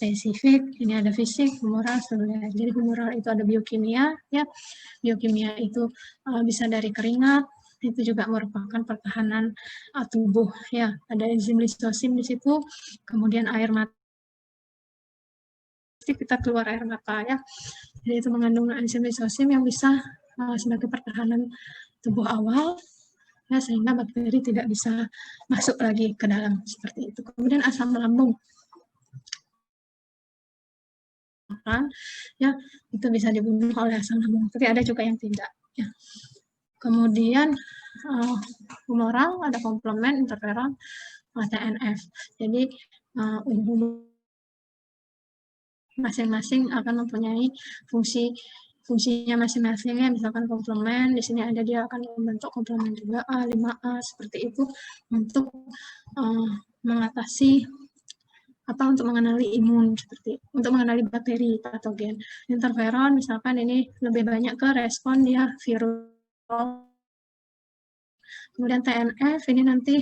spesifik, ini ada fisik, humoral, seluler. Jadi humoral itu ada biokimia, ya. Biokimia itu bisa dari keringat, itu juga merupakan pertahanan tubuh, ya. Ada enzim lisosim di situ, kemudian air mata, kita keluar air mata, ya. Jadi itu mengandung enzim lisosim yang bisa sebagai pertahanan tubuh awal, ya, sehingga bakteri tidak bisa masuk lagi ke dalam, seperti itu. Kemudian asam lambung, ya, itu bisa dibunuh oleh asam lambung, tapi ada juga yang tidak, ya. Kemudian humoral ada komplement, interferon, TNF. Jadi masing-masing akan mempunyai fungsinya masing-masing, ya. Misalkan komplement, di sini ada dia akan membentuk komplement 2A, 5A, seperti itu, untuk mengatasi untuk mengenali imun, seperti untuk mengenali bakteri patogen. Interferon misalkan ini lebih banyak ke respon dia virus. Kemudian TNF ini nanti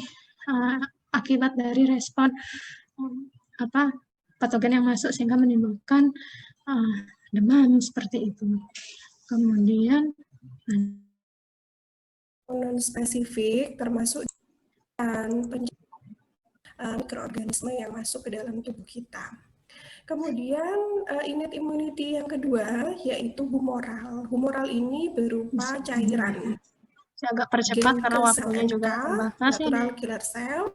akibat dari respon patogen yang masuk sehingga menimbulkan demam, seperti itu. Kemudian non spesifik termasuk mikroorganisme yang masuk ke dalam tubuh kita. Kemudian unit immunity yang kedua yaitu humoral. Humoral ini berupa cairan. Saya agak percepat karena waktunya juga terbatas, natural killer cell,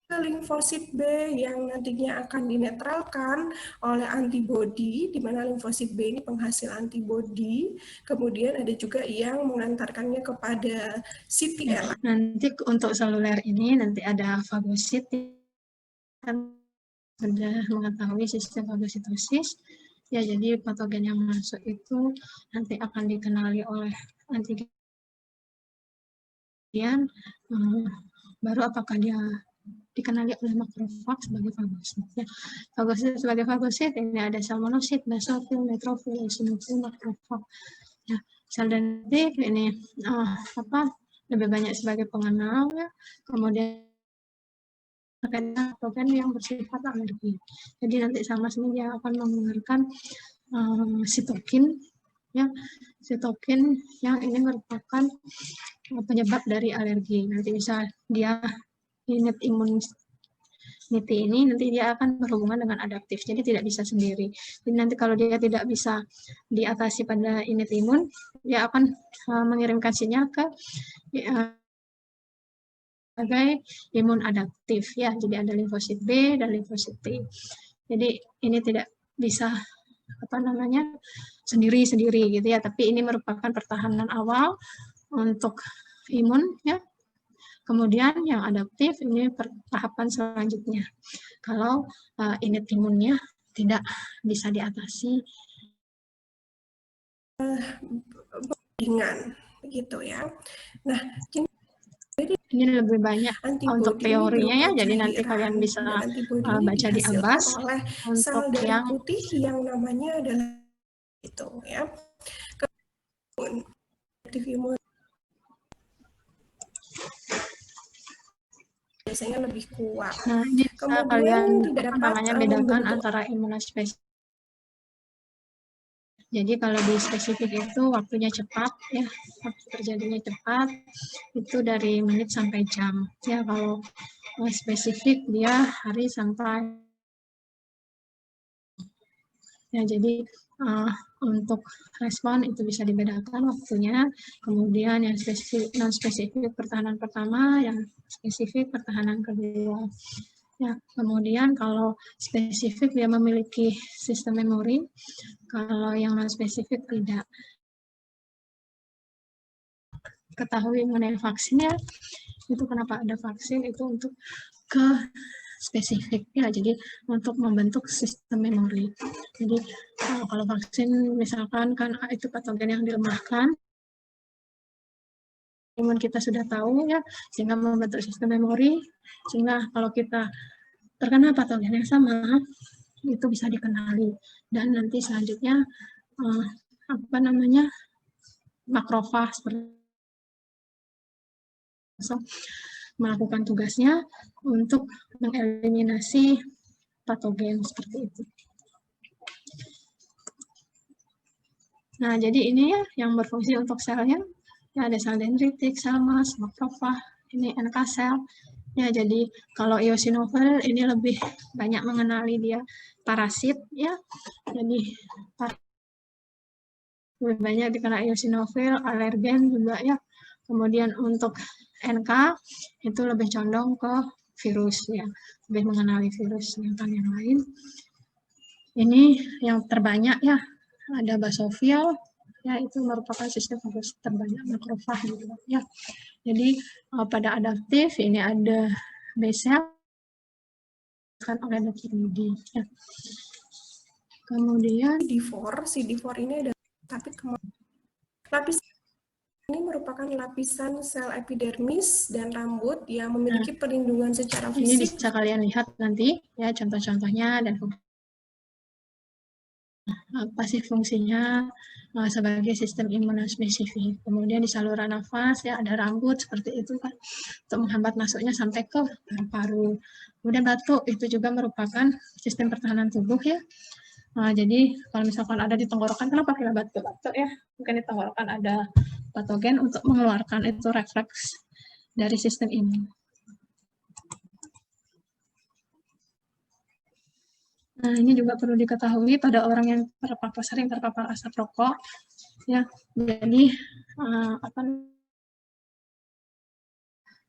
limfosit B yang nantinya akan dinetralkan oleh antibodi, di mana limfosit B ini penghasil antibodi. Kemudian ada juga yang mengantarkannya kepada CTL. Nanti untuk seluler ini nanti ada fagosit, kan sudah mengetahui sistem fagositosis, ya. Jadi patogen yang masuk itu nanti akan dikenali oleh antigen, baru apakah dia dikenali oleh makrofag sebagai fagosit, ya. Fagosit sebagai fagosit ini ada sel monosit, basofil, neutrofil, eosinofil, makrofag, ya. Sel dendritik ini lebih banyak sebagai pengenal, ya. Kemudian patogen yang bersifat alergi. Jadi nanti sama sini dia akan mengeluarkan sitokin, ya, sitokin yang ini merupakan penyebab dari alergi. Nanti bisa dia unit immunity ini nanti dia akan berhubungan dengan adaptif, jadi tidak bisa sendiri. Jadi nanti kalau dia tidak bisa diatasi pada unit imun, dia akan mengirimkan sinyal ke sebagai imun adaptif, ya. Jadi ada limfosit B dan limfosit T. Jadi ini tidak bisa sendiri-sendiri gitu, ya, tapi ini merupakan pertahanan awal untuk imun, ya. Kemudian yang adaptif ini tahapan selanjutnya. Kalau unit imunnya tidak bisa diatasi ringan, begitu, ya. Nah, ini lebih banyak untuk teorinya, ya. Jadi nanti kalian bisa baca di Abbas oleh untuk sel darah yang putih yang namanya adalah itu, ya. Imun biasanya lebih kuat. Nah, ini bisa kalian bedakan antara imunospesifik. Jadi kalau di spesifik itu waktunya cepat, ya, waktu terjadinya cepat, itu dari menit sampai jam. Ya, kalau spesifik dia hari sampai, ya. Jadi untuk respon itu bisa dibedakan waktunya. Kemudian yang spesifik, non spesifik pertahanan pertama, yang spesifik pertahanan kedua. Ya, kemudian kalau spesifik dia memiliki sistem memori, kalau yang non spesifik tidak. Ketahui mengenai vaksinnya, itu kenapa ada vaksin, itu untuk ke spesifik, ya. Jadi untuk membentuk sistem memori. Jadi kalau vaksin misalkan kan itu patogen yang dilemahkan, imun kita sudah tahu, ya, sehingga membentuk sistem memori, sehingga kalau kita terkena patogen yang sama itu bisa dikenali, dan nanti selanjutnya makrofag melakukan tugasnya untuk mengeliminasi patogen seperti itu. Nah, jadi ini ya yang berfungsi untuk selnya. Ya, ada sel dendritik, sel mas, makrofag, ini NK sel. Ya, jadi kalau eosinophil ini lebih banyak mengenali dia parasit ya. Jadi lebih banyak dikenal eosinophil, alergen juga ya. Kemudian untuk NK itu lebih condong ke virus ya, lebih mengenali virus. Sedangkan yang lain ini yang terbanyak ya, ada basofil ya, itu merupakan sistem virus terbanyak makrofag gitu ya. Jadi pada adaptif ini ada B cell kan oleh Dr. ya. Kemudian CD4 ini ada, tapi lapis ini merupakan lapisan sel epidermis dan rambut yang memiliki perlindungan secara fisik. Ini bisa kalian lihat nanti ya contoh-contohnya dan apa sih fungsinya sebagai sistem imunospesifik. Kemudian di saluran nafas ya ada rambut seperti itu kan untuk menghambat masuknya sampai ke paru-paru. Kemudian batuk itu juga merupakan sistem pertahanan tubuh ya. Jadi kalau misalkan ada di tenggorokan, kenapa kita batuk-batuk ya? Mungkin di tenggorokan ada patogen untuk mengeluarkan itu refleks dari sistem imun. Nah, ini juga perlu diketahui pada orang yang sering terpapar asap rokok, ya. Jadi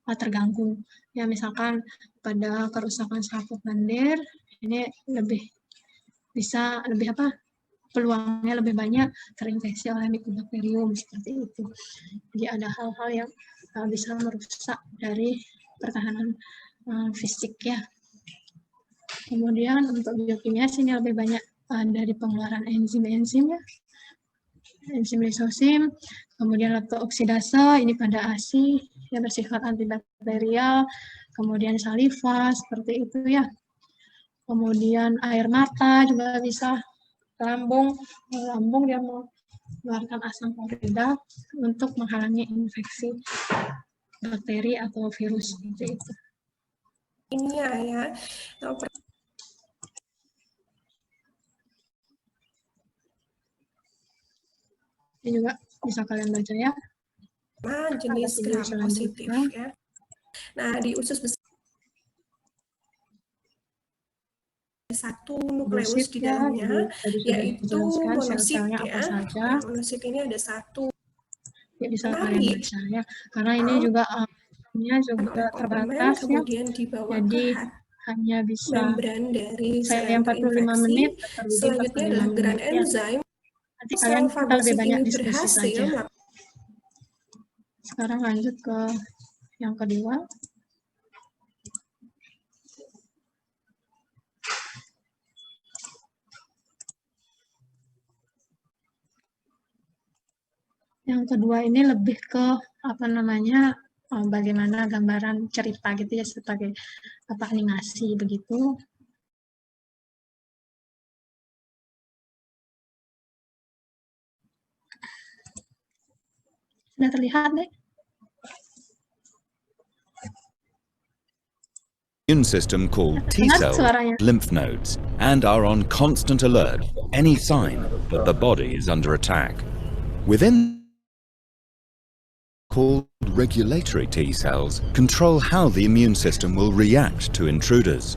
terganggu. Ya, misalkan pada kerusakan selaput lendir, ini peluangnya lebih banyak terinfeksi oleh Mycobacterium seperti itu. Jadi ada hal-hal yang bisa merusak dari pertahanan fisik ya. Kemudian untuk biokimia sini lebih banyak dari pengeluaran enzim-enzim ya. Enzim lisosim, kemudian leptooksidase ini pada ASI yang bersifat antibakterial, kemudian saliva seperti itu ya. Kemudian air mata juga bisa lambung dia mengeluarkan asam klorida untuk menghalangi infeksi bakteri atau virus seperti itu. Ini ya. Ini juga bisa kalian baca ya. Jenis gram positif ya. Nah, di usus besar satu nukleus di dalamnya, yaitu monosit ya. Monosit ini ada satu. Ya, bisa kalian baca ya. Karena ini juga terbatas ya. Kemudian dibawa jadi ke hanya bisa membran dari sel yang 45 menit. Selanjutnya adalah grand enzim. Nanti kalian kita lebih banyak diskusi saja. Sekarang lanjut ke yang kedua. Yang kedua ini lebih ke bagaimana gambaran cerita gitu ya, sebagai animasi begitu. Sudah terlihat deh. Immune system called T cells, lymph nodes, and are on constant alert for any sign that the body is under attack. Within called regulatory T cells control how the immune system will react to intruders.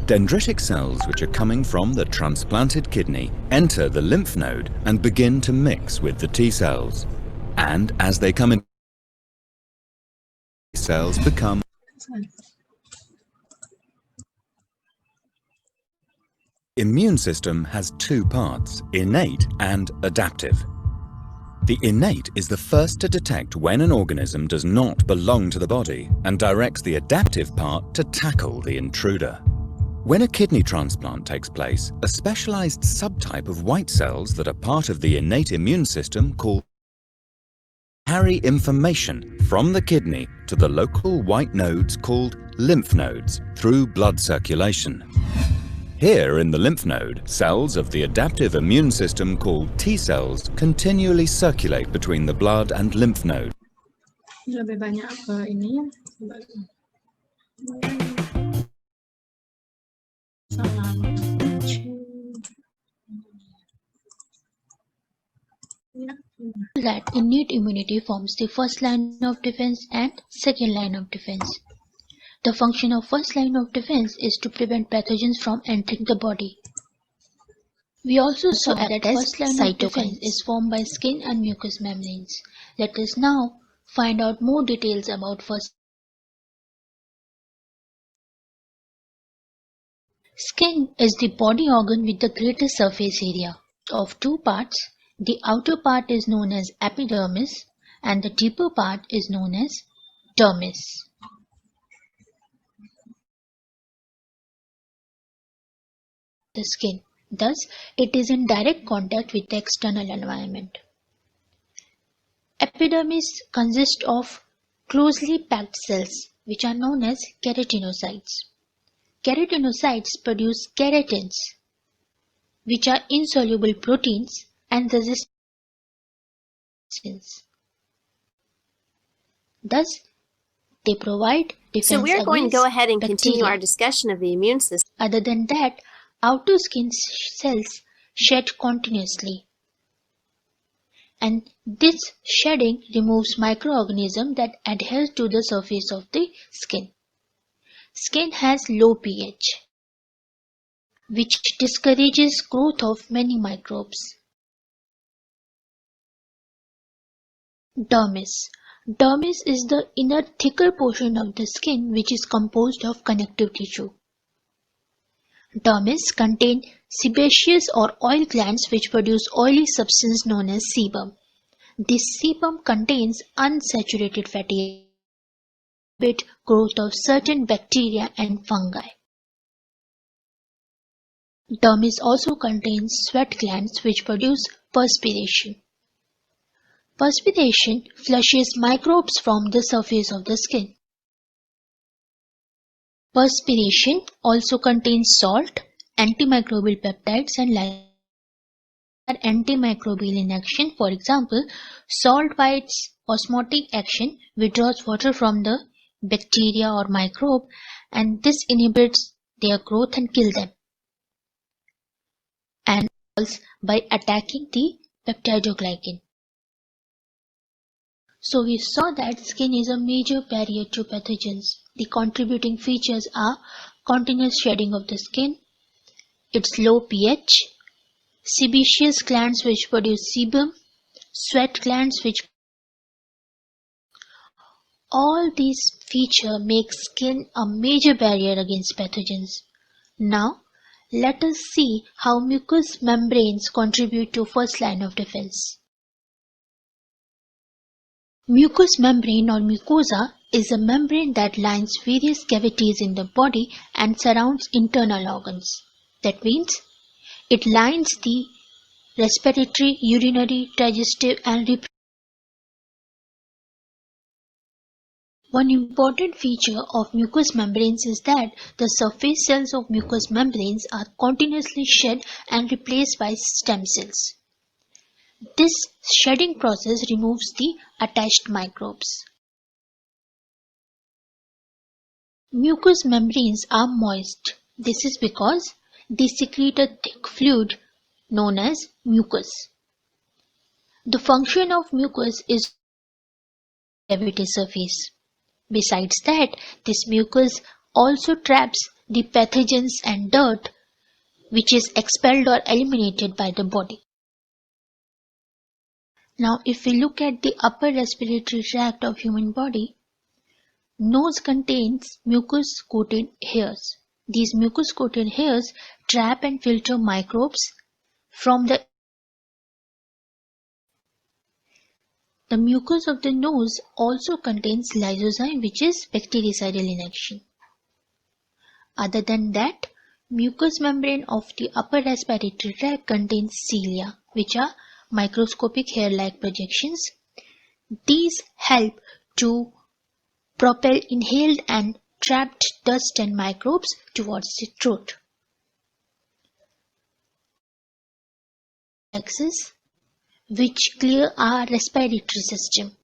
Dendritic cells, which are coming from the transplanted kidney, enter the lymph node and begin to mix with the T cells. And as they come in, cells become immune system has two parts, innate and adaptive. The innate is the first to detect when an organism does not belong to the body and directs the adaptive part to tackle the intruder. When a kidney transplant takes place, a specialized subtype of white cells that are part of the innate immune system called carry information from the kidney to the local white nodes called lymph nodes through blood circulation. Here in the lymph node, cells of the adaptive immune system called T cells continually circulate between the blood and lymph node. Lebih banyak ke ini. that innate immunity forms the first line of defense and second line of defense. The function of first line of defense is to prevent pathogens from entering the body. We also saw that first line of defense is formed by skin and mucous membranes. Let us now find out more details about first. Skin is the body organ with the greatest surface area. Of two parts, the outer part is known as epidermis and the deeper part is known as dermis. The skin. Thus, it is in direct contact with the external environment. Epidermis consists of closely packed cells, which are known as keratinocytes. Keratinocytes produce keratins, which are insoluble proteins and resistance. Thus, they provide defense So we are going to go ahead and continue bacteria. our discussion of the immune system. Other than that, outer skin cells shed continuously. And this shedding removes microorganisms that adhere to the surface of the skin. Skin has low pH, which discourages growth of many microbes. Dermis. Dermis is the inner thicker portion of the skin which is composed of connective tissue. Dermis contain sebaceous or oil glands which produce oily substance known as sebum. This sebum contains unsaturated fatty acids, growth of certain bacteria and fungi. Dermis also contains sweat glands which produce perspiration. Perspiration flushes microbes from the surface of the skin. Perspiration also contains salt, antimicrobial peptides and antimicrobial in action. For example, salt by its osmotic action withdraws water from the bacteria or microbe, and this inhibits their growth and kills them. And by attacking the peptidoglycan. So we saw that skin is a major barrier to pathogens. The contributing features are continuous shedding of the skin, its low pH, sebaceous glands which produce sebum, sweat glands which all these features make skin a major barrier against pathogens. Now let us see how mucous membranes contribute to first line of defense. Mucous membrane or mucosa is a membrane that lines various cavities in the body and surrounds internal organs. That means it lines the respiratory, urinary, digestive and reproductive. One important feature of mucous membranes is that the surface cells of mucous membranes are continuously shed and replaced by stem cells. This shedding process removes the attached microbes. Mucous membranes are moist. This is because they secrete a thick fluid known as mucus. The function of mucus is cavity surface. Besides that, this mucus also traps the pathogens and dirt which is expelled or eliminated by the body. Now, if we look at the upper respiratory tract of human body, nose contains mucus-coated hairs. These mucus-coated hairs trap and filter microbes from the mucus of the nose also contains lysozyme, which is bactericidal in action. Other than that, mucous membrane of the upper respiratory tract contains cilia, which are microscopic hair-like projections. These help to propel inhaled and trapped dust and microbes towards the throat. Axis, which clear our respiratory system.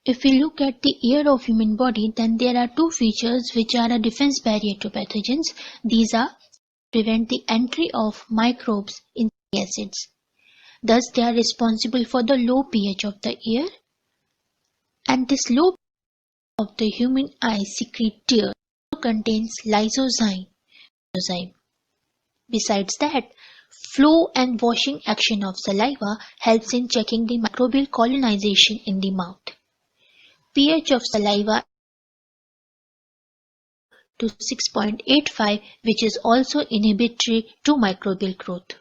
If we look at the ear of human body, then there are two features which are a defense barrier to pathogens. These are prevent the entry of microbes in the acids. Thus, they are responsible for the low pH of the air, and this low pH of the human eye secrete tear contains lysozyme. Besides that, flow and washing action of saliva helps in checking the microbial colonization in the mouth. pH of saliva to 6.85, which is also inhibitory to microbial growth.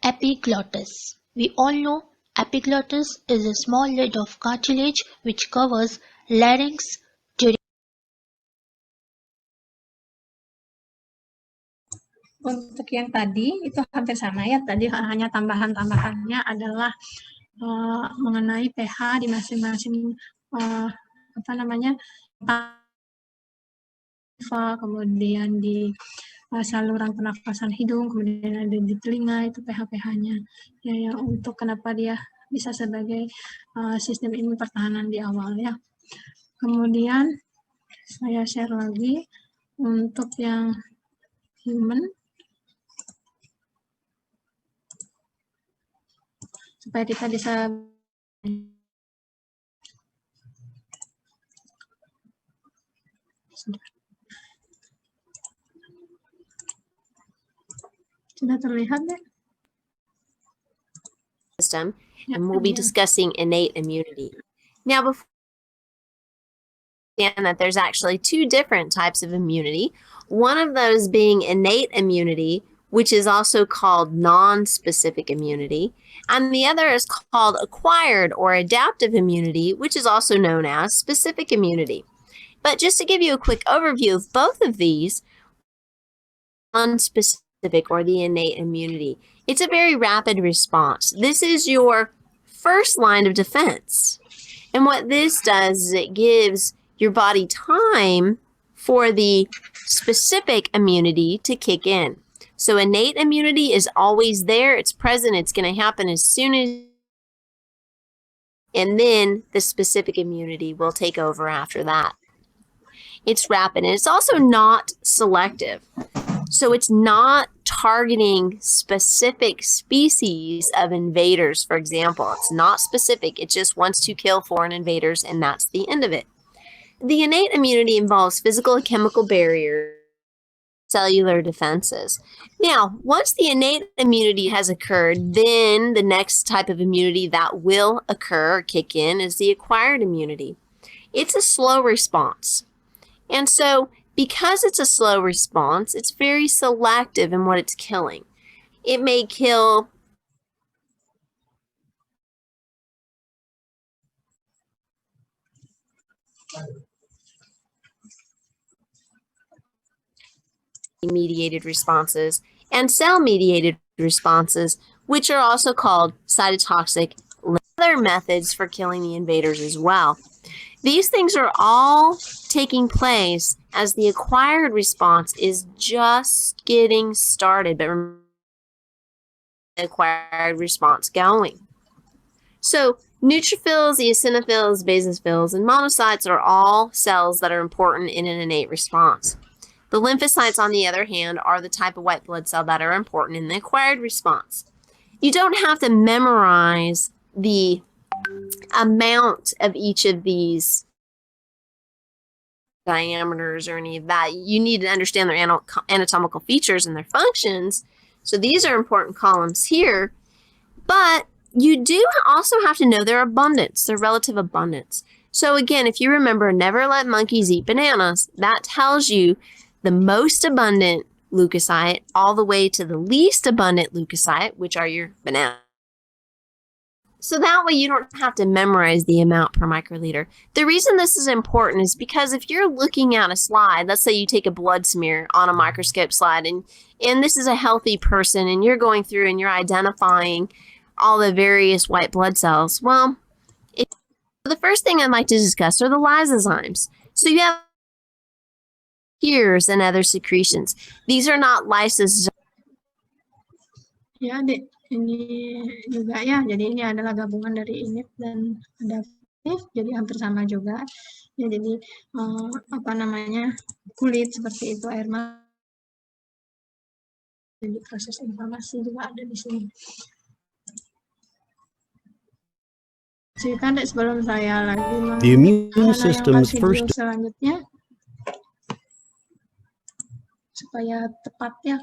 Epiglottis. We all know epiglottis is a small lid of cartilage which covers larynx during. Untuk yang tadi itu hampir sama ya. Tadi hanya tambahannya adalah mengenai pH di masing-masing kemudian di saluran pernapasan hidung, kemudian ada di telinga, itu pH-nya. Ya, untuk kenapa dia bisa sebagai sistem imun pertahanan di awal ya. Kemudian saya share lagi untuk yang human, supaya kita bisa sudah terlihat deh. System, and we'll be discussing innate immunity. Now, before we understand that there's actually two different types of immunity, one of those being innate immunity, which is also called non-specific immunity, and the other is called acquired or adaptive immunity, which is also known as specific immunity. But just to give you a quick overview of both of these, non-specific or the innate immunity, it's a very rapid response. This is your first line of defense. And what this does is it gives your body time for the specific immunity to kick in. So innate immunity is always there. It's present. It's going to happen as soon as, and then the specific immunity will take over after that. It's rapid, and it's also not selective. So it's not targeting specific species of invaders, for example. It's not specific. It just wants to kill foreign invaders, and that's the end of it. The innate immunity involves physical and chemical barriers, cellular defenses. Now, once the innate immunity has occurred, then the next type of immunity that will occur or kick in is the acquired immunity. It's a slow response. And so, because it's a slow response, it's very selective in what it's killing. It may kill mediated responses and cell-mediated responses, which are also called cytotoxic, other methods for killing the invaders as well. These things are all taking place as the acquired response is just getting started, but remember the acquired response going. So neutrophils, eosinophils, basophils, and monocytes are all cells that are important in an innate response. The lymphocytes, on the other hand, are the type of white blood cell that are important in the acquired response. You don't have to memorize the amount of each of these diameters or any of that. You need to understand their anatomical features and their functions. So these are important columns here, but you do also have to know their abundance, their relative abundance. So again, if you remember, never let monkeys eat bananas, that tells you the most abundant leukocyte all the way to the least abundant leukocyte, which are your bananas. So that way you don't have to memorize the amount per microliter. The reason this is important is because if you're looking at a slide, let's say you take a blood smear on a microscope slide, and this is a healthy person, and you're going through and you're identifying all the various white blood cells. Well, the first thing I'd like to discuss are the lysozymes. So you have tears and other secretions. These are not lysozymes. Ya, Dek. Ini juga ya, jadi ini adalah gabungan dari init dan adaptif, jadi hampir sama juga. Ya, jadi kulit seperti itu, air mata, Jadi proses inflamasi juga ada di sini. Kan sebelum saya lagi The immune menayangkan system's video first selanjutnya supaya tepat ya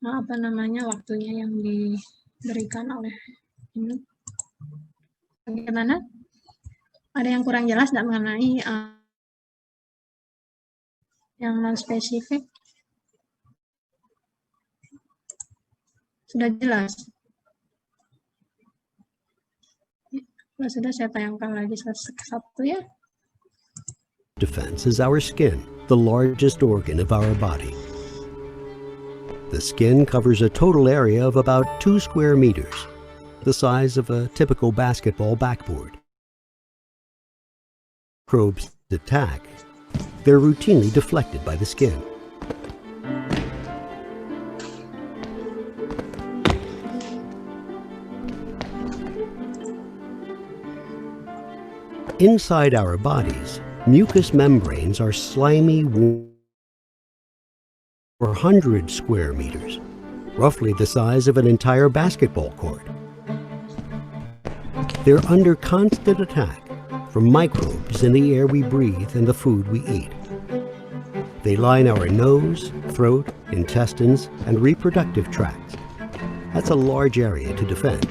apa namanya waktunya yang diberikan oleh ini. Bagaimana? Ada yang kurang jelas tidak mengenai yang non spesifik? Sudah jelas. Kalau sudah saya tayangkan lagi satu ya. defense is our skin, the largest organ of our body. The skin covers a total area of about 2 square meters, the size of a typical basketball backboard. Microbes attack. They're routinely deflected by the skin. Inside our bodies, mucous membranes are slimy 400 square meters, roughly the size of an entire basketball court. They're under constant attack from microbes in the air we breathe and the food we eat. They line our nose, throat, intestines, and reproductive tracts. That's a large area to defend.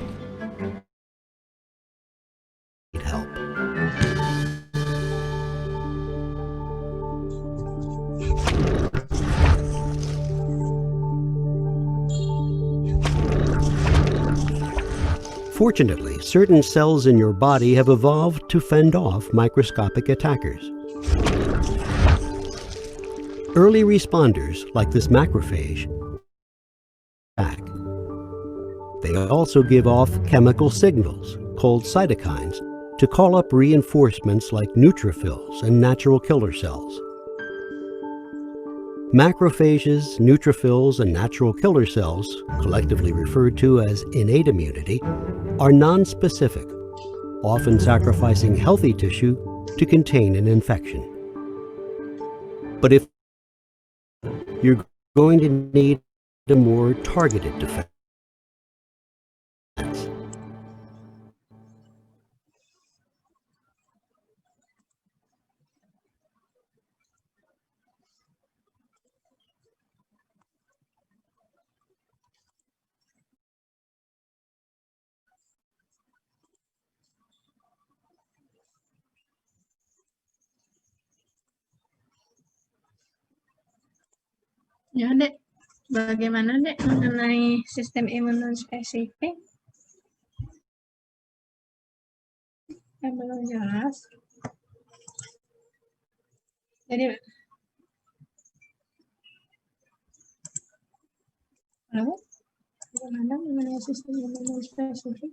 Need help. Fortunately, certain cells in your body have evolved to fend off microscopic attackers. Early responders, like this macrophage, attack. They also give off chemical signals, called cytokines, to call up reinforcements like neutrophils and natural killer cells. Macrophages, neutrophils, and natural killer cells, collectively referred to as innate immunity, are nonspecific, often sacrificing healthy tissue to contain an infection. But if you're going to need a more targeted defense. Ya, Dek. Bagaimana, Dek, mengenai sistem imun non spesifik? Yang belum jelas. Jadi, halo? Bagaimana mengenai sistem imun non spesifik?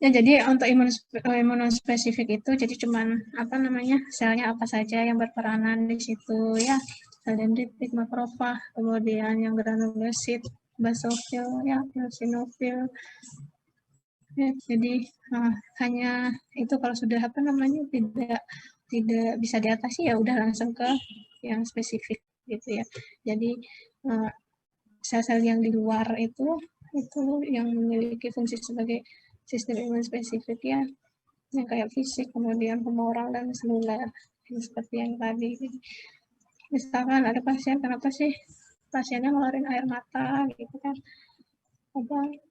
Ya, jadi untuk imun spesifik itu jadi cuman apa namanya selnya apa saja yang berperanan di situ ya, sel dendritik, makrofag, kemudian yang granulosit, basofil, ya, eosinofil. Ya, jadi hanya itu kalau sudah apa namanya tidak bisa diatasi ya udah langsung ke yang spesifik gitu ya. Jadi sel-sel yang di luar itu yang memiliki fungsi sebagai sistem imun spesifik ya, yang kayak fisik, kemudian humoral dan seluler, seperti yang tadi. Misalkan ada pasien, kenapa sih pasiennya ngeluarin air mata gitu kan? Apa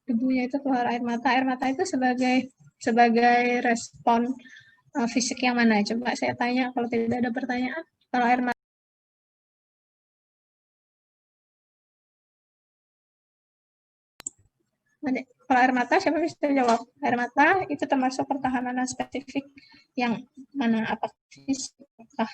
debunya itu keluar air mata itu sebagai respon fisik yang mana? Coba saya tanya kalau tidak ada pertanyaan. Kalau air mata kalau air mata siapa bisa jawab? Air mata itu termasuk pertahanan spesifik yang mana? Apa fisik, apakah